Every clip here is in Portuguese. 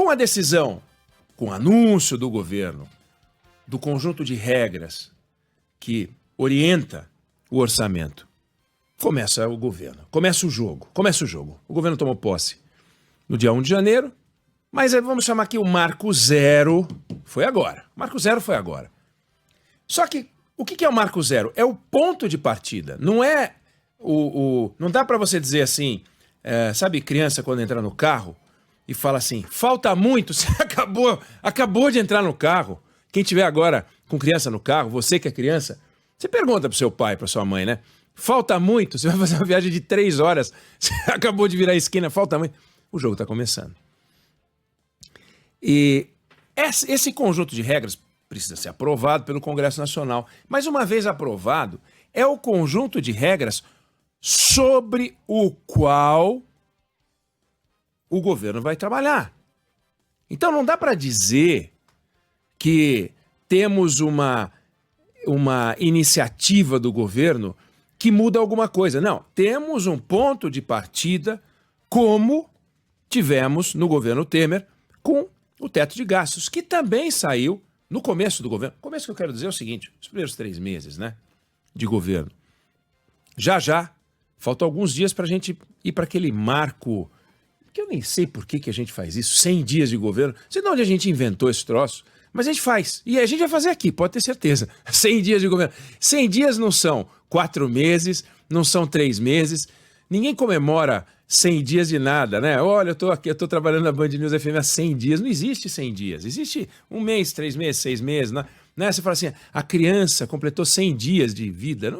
Com a decisão, com o anúncio do governo, do conjunto de regras que orienta o orçamento, começa o governo, começa o jogo. O governo tomou posse no dia 1 de janeiro, mas vamos chamar aqui o marco zero, foi agora. Marco zero foi agora. Só que o que é o marco zero? É o ponto de partida, não é não dá para você dizer assim, sabe criança quando entra no carro e fala assim, falta muito, você acabou de entrar no carro. Quem tiver agora com criança no carro, você que é criança, você pergunta pro seu pai, pra sua mãe, né? Falta muito, você vai fazer uma viagem de 3 horas, você acabou de virar a esquina, falta muito. O jogo está começando. E esse conjunto de regras precisa ser aprovado pelo Congresso Nacional. Mas uma vez aprovado, é o conjunto de regras sobre o qual o governo vai trabalhar. Então não dá para dizer que temos uma iniciativa do governo que muda alguma coisa. Não, temos um ponto de partida como tivemos no governo Temer com o teto de gastos, que também saiu no começo do governo. O começo que eu quero dizer é o seguinte, os primeiros 3 meses, né, de governo. Já, faltam alguns dias para a gente ir para aquele marco, que eu nem sei por que a gente faz isso, 100 dias de governo. Não sei de onde a gente inventou esse troço, mas a gente faz. E a gente vai fazer aqui, pode ter certeza. 100 dias de governo. 100 dias não são 4 meses, não são 3 meses. Ninguém comemora 100 dias de nada, né? Olha, eu tô trabalhando na Band News FM há 100 dias. Não existe 100 dias. Existe 1 mês, 3 meses, 6 meses, né? Você fala assim, a criança completou 100 dias de vida.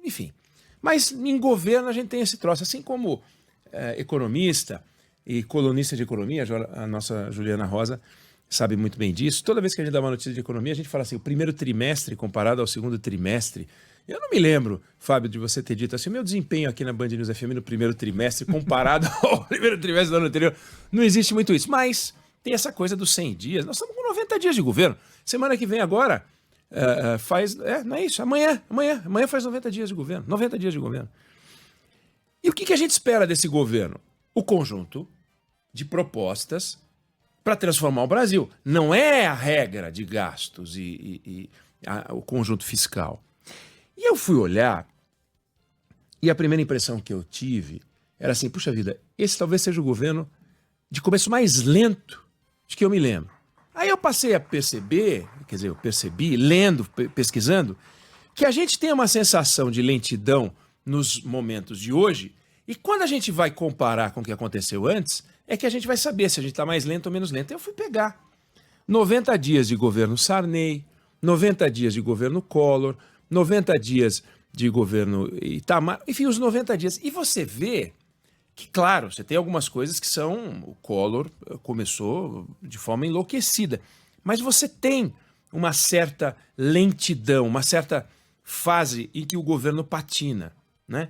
Enfim. Mas em governo a gente tem esse troço. Assim como economista e colunista de economia, a nossa Juliana Rosa sabe muito bem disso. Toda vez que a gente dá uma notícia de economia, a gente fala assim, o primeiro trimestre comparado ao segundo trimestre. Eu não me lembro, Fábio, de você ter dito assim, meu desempenho aqui na Band News FM no primeiro trimestre comparado ao primeiro trimestre do ano anterior. Não existe muito isso, mas tem essa coisa dos 100 dias. Nós estamos com 90 dias de governo. Semana que vem agora faz... não é isso, amanhã faz 90 dias de governo. 90 dias de governo. E o que a gente espera desse governo? O conjunto de propostas para transformar o Brasil. Não é a regra de gastos e o conjunto fiscal. E eu fui olhar e a primeira impressão que eu tive era assim, puxa vida, esse talvez seja o governo de começo mais lento de que eu me lembro. Aí eu passei a perceber, quer dizer, eu percebi, lendo, pesquisando, que a gente tem uma sensação de lentidão nos momentos de hoje e quando a gente vai comparar com o que aconteceu antes, é que a gente vai saber se a gente está mais lento ou menos lento. Eu fui pegar 90 dias de governo Sarney, 90 dias de governo Collor, 90 dias de governo Itamar, enfim, os 90 dias. E você vê que, claro, você tem algumas coisas que são... O Collor começou de forma enlouquecida, mas você tem uma certa lentidão, uma certa fase em que o governo patina, né?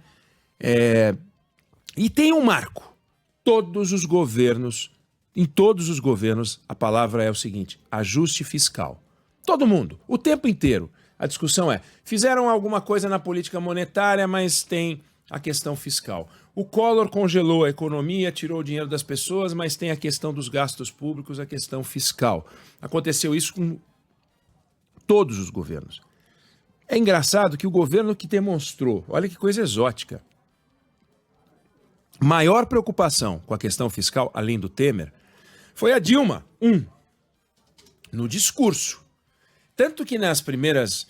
E tem um marco. Em todos os governos, a palavra é o seguinte, ajuste fiscal. Todo mundo, o tempo inteiro. A discussão é, fizeram alguma coisa na política monetária, mas tem a questão fiscal. O Collor congelou a economia, tirou o dinheiro das pessoas, mas tem a questão dos gastos públicos, a questão fiscal. Aconteceu isso com todos os governos. É engraçado que o governo que demonstrou, olha que coisa exótica, maior preocupação com a questão fiscal, além do Temer, foi a Dilma, no discurso. Tanto que nas primeiras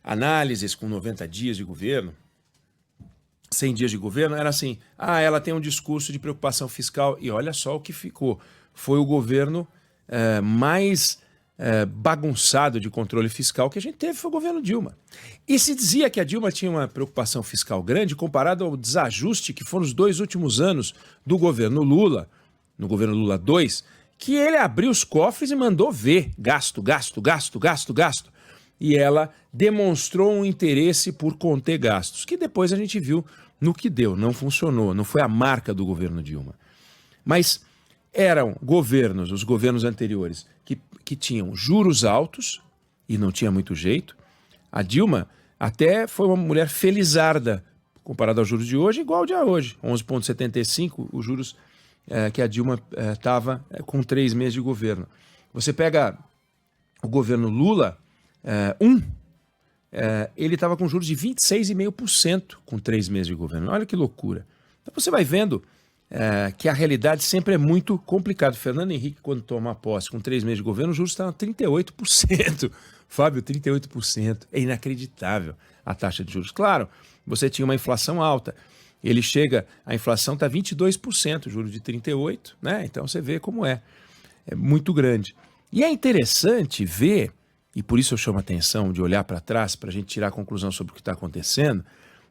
análises com 90 dias de governo, 100 dias de governo, era assim, ela tem um discurso de preocupação fiscal, e olha só o que ficou. Foi o governo mais bagunçado de controle fiscal que a gente teve, foi o governo Dilma. E se dizia que a Dilma tinha uma preocupação fiscal grande comparado ao desajuste que foram os 2 últimos anos do governo Lula, no governo Lula 2, que ele abriu os cofres e mandou ver gasto. E ela demonstrou um interesse por conter gastos, que depois a gente viu no que deu, não funcionou, não foi a marca do governo Dilma. Mas eram os governos anteriores, que tinham juros altos, e não tinha muito jeito. A Dilma até foi uma mulher felizarda, comparado aos juros de hoje, igual ao de hoje, 11,75, os juros que a Dilma estava com 3 meses de governo. Você pega o governo Lula, ele estava com juros de 26,5% com 3 meses de governo. Olha que loucura. Então você vai vendo que a realidade sempre é muito complicada. Fernando Henrique, quando toma posse com 3 meses de governo, os juros estavam 38%. Fábio, 38%. É inacreditável a taxa de juros. Claro, você tinha uma inflação alta. Ele chega, a inflação está 22%, juros de 38%, né? Então você vê como é muito grande. E é interessante ver, e por isso eu chamo a atenção de olhar para trás, para a gente tirar a conclusão sobre o que está acontecendo.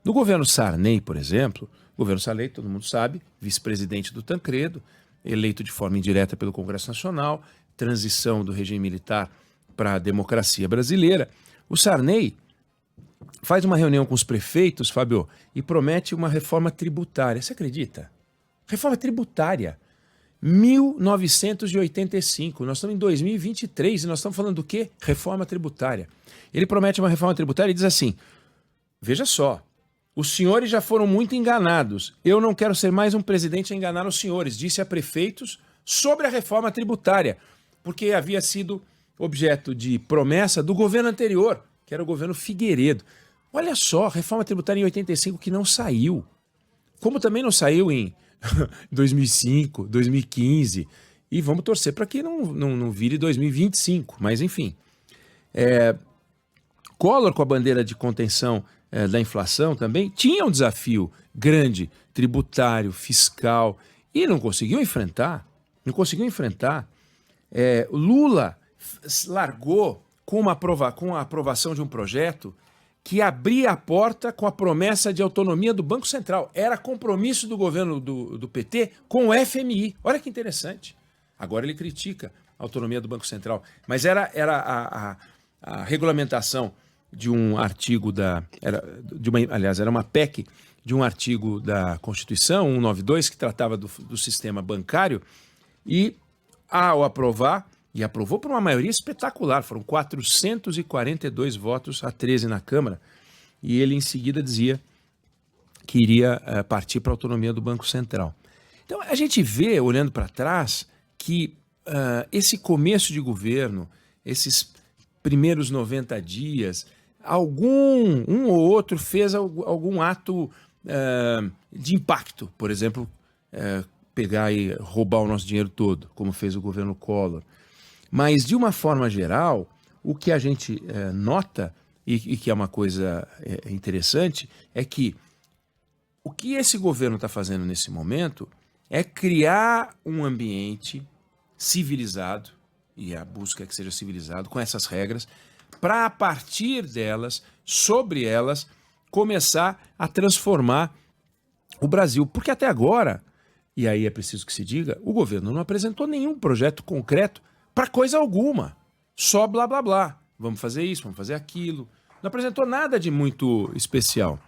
No governo Sarney, por exemplo, o governo Sarney, todo mundo sabe, vice-presidente do Tancredo, eleito de forma indireta pelo Congresso Nacional, transição do regime militar para a democracia brasileira. O Sarney faz uma reunião com os prefeitos, Fábio, e promete uma reforma tributária. Você acredita? Reforma tributária. 1985. Nós estamos em 2023 e nós estamos falando do quê? Reforma tributária. Ele promete uma reforma tributária e diz assim, veja só, os senhores já foram muito enganados. Eu não quero ser mais um presidente a enganar os senhores, disse a prefeitos sobre a reforma tributária, porque havia sido objeto de promessa do governo anterior, que era o governo Figueiredo. Olha só, reforma tributária em 85 que não saiu. Como também não saiu em 2005, 2015. E vamos torcer para que não vire 2025. Mas, enfim. Collor, com a bandeira de contenção da inflação também, tinha um desafio grande, tributário, fiscal, e não conseguiu enfrentar. Não conseguiu enfrentar. Lula largou com a aprovação de um projeto que abria a porta com a promessa de autonomia do Banco Central. Era compromisso do governo do PT com o FMI. Olha que interessante. Agora ele critica a autonomia do Banco Central. Mas era a regulamentação de um artigo era uma PEC de um artigo da Constituição, 192, que tratava do sistema bancário, e ao aprovar, e aprovou por uma maioria espetacular, foram 442 votos a 13 na Câmara, e ele em seguida dizia que iria partir para a autonomia do Banco Central. Então a gente vê, olhando para trás, que esse começo de governo, esses primeiros 90 dias, um ou outro fez algum ato de impacto, por exemplo, pegar e roubar o nosso dinheiro todo, como fez o governo Collor. Mas, de uma forma geral, o que a gente nota, e que é uma coisa interessante, é que o que esse governo está fazendo nesse momento é criar um ambiente civilizado, e a busca é que seja civilizado, com essas regras, para, a partir delas, sobre elas, começar a transformar o Brasil. Porque até agora, e aí é preciso que se diga, o governo não apresentou nenhum projeto concreto para coisa alguma, só blá blá blá. Vamos fazer isso, vamos fazer aquilo. Não apresentou nada de muito especial.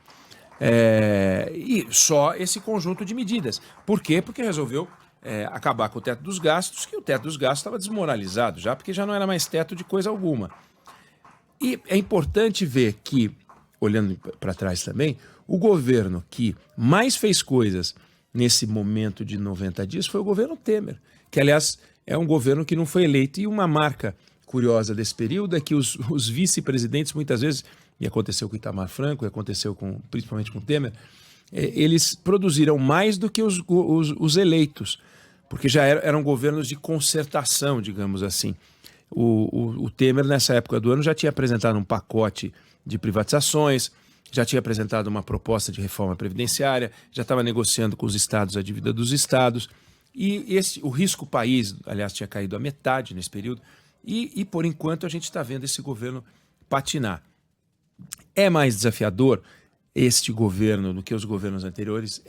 E só esse conjunto de medidas. Por quê? Porque resolveu acabar com o teto dos gastos, que o teto dos gastos estava desmoralizado já, porque já não era mais teto de coisa alguma. E é importante ver que, olhando para trás também, o governo que mais fez coisas nesse momento de 90 dias foi o governo Temer, que, aliás, é um governo que não foi eleito. E uma marca curiosa desse período é que os vice-presidentes, muitas vezes, e aconteceu com Itamar Franco, e aconteceu principalmente com o Temer, eles produziram mais do que os eleitos, porque já eram governos de concertação, digamos assim. O Temer, nessa época do ano, já tinha apresentado um pacote de privatizações, já tinha apresentado uma proposta de reforma previdenciária, já estava negociando com os estados a dívida dos estados, e o risco país, aliás, tinha caído a metade nesse período, e por enquanto a gente está vendo esse governo patinar. É mais desafiador este governo do que os governos anteriores?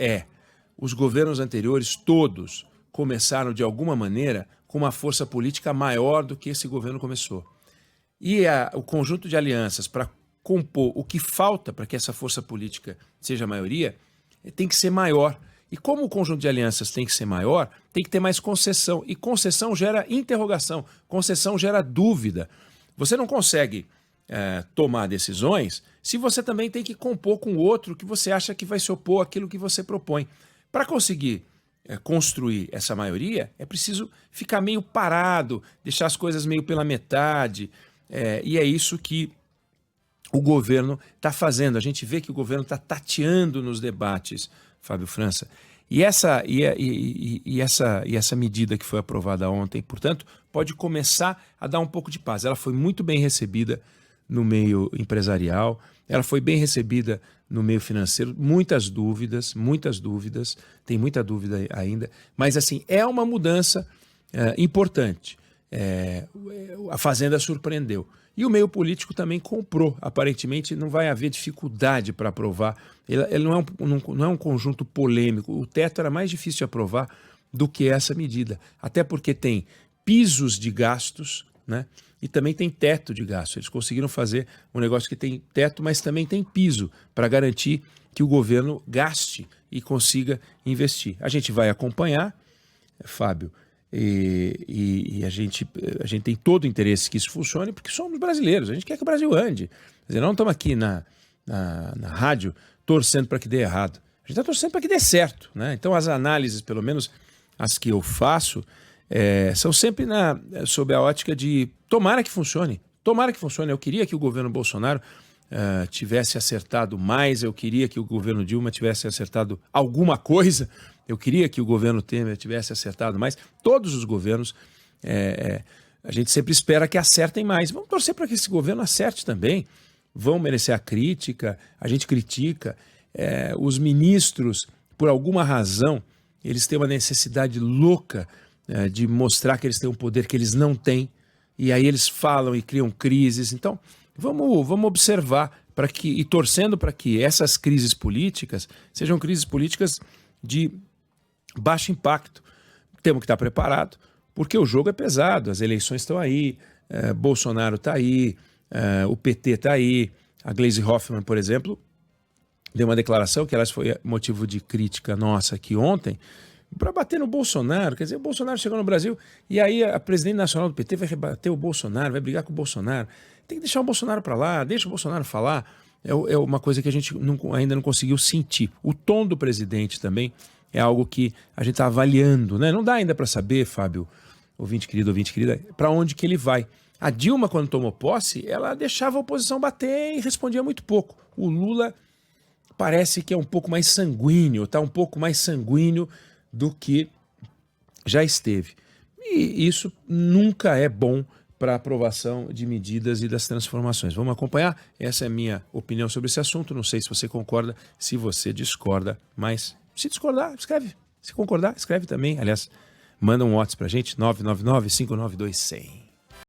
Os governos anteriores todos começaram de alguma maneira com uma força política maior do que esse governo começou. E o conjunto de alianças para compor o que falta para que essa força política seja a maioria tem que ser maior. E como o conjunto de alianças tem que ser maior, tem que ter mais concessão. E concessão gera interrogação, concessão gera dúvida. Você não consegue tomar decisões se você também tem que compor com o outro que você acha que vai se opor àquilo que você propõe. Para conseguir construir essa maioria, é preciso ficar meio parado, deixar as coisas meio pela metade, e é isso que o governo está fazendo. A gente vê que o governo está tateando nos debates, Fábio França. E essa medida que foi aprovada ontem, portanto, pode começar a dar um pouco de paz. Ela foi muito bem recebida no meio empresarial, ela foi bem recebida no meio financeiro, muitas dúvidas, tem muita dúvida ainda, mas assim, é uma mudança importante. A Fazenda surpreendeu. E o meio político também comprou. Aparentemente não vai haver dificuldade para aprovar. Ele não é um conjunto polêmico. O teto era mais difícil de aprovar do que essa medida. Até porque tem pisos de gastos, né? E também tem teto de gastos. Eles conseguiram fazer um negócio que tem teto, mas também tem piso para garantir que o governo gaste e consiga investir. A gente vai acompanhar, Fábio, e a gente tem todo o interesse que isso funcione, porque somos brasileiros, a gente quer que o Brasil ande. Quer dizer, não estamos aqui na rádio torcendo para que dê errado. A gente está torcendo para que dê certo, né? Então as análises, pelo menos as que eu faço, são sempre sob a ótica de tomara que funcione. Tomara que funcione. Eu queria que o governo Bolsonaro tivesse acertado mais, eu queria que o governo Dilma tivesse acertado alguma coisa, eu queria que o governo Temer tivesse acertado mais. Todos os governos, a gente sempre espera que acertem mais. Vamos torcer para que esse governo acerte também. Vão merecer a crítica, a gente critica. Os ministros, por alguma razão, eles têm uma necessidade louca de mostrar que eles têm um poder que eles não têm, e aí eles falam e criam crises. Então, vamos observar e torcendo para que essas crises políticas sejam crises políticas de baixo impacto. Temos que estar preparados, porque o jogo é pesado, as eleições estão aí, Bolsonaro está aí, o PT está aí, a Gleisi Hoffmann, por exemplo, deu uma declaração que, aliás, foi motivo de crítica nossa aqui ontem, para bater no Bolsonaro. Quer dizer, o Bolsonaro chegou no Brasil e aí a presidente nacional do PT vai rebater o Bolsonaro, vai brigar com o Bolsonaro. Tem que deixar o Bolsonaro para lá, deixa o Bolsonaro falar. É uma coisa que a gente ainda não conseguiu sentir. O tom do presidente também é algo que a gente está avaliando, né? Não dá ainda para saber, Fábio, ouvinte querida, para onde que ele vai. A Dilma, quando tomou posse, ela deixava a oposição bater e respondia muito pouco. O Lula parece que é um pouco mais sanguíneo, está um pouco mais sanguíneo do que já esteve. E isso nunca é bom para a aprovação de medidas e das transformações. Vamos acompanhar? Essa é a minha opinião sobre esse assunto. Não sei se você concorda, se você discorda, mas se discordar, escreve. Se concordar, escreve também. Aliás, manda um WhatsApp para a gente, 999-592-100.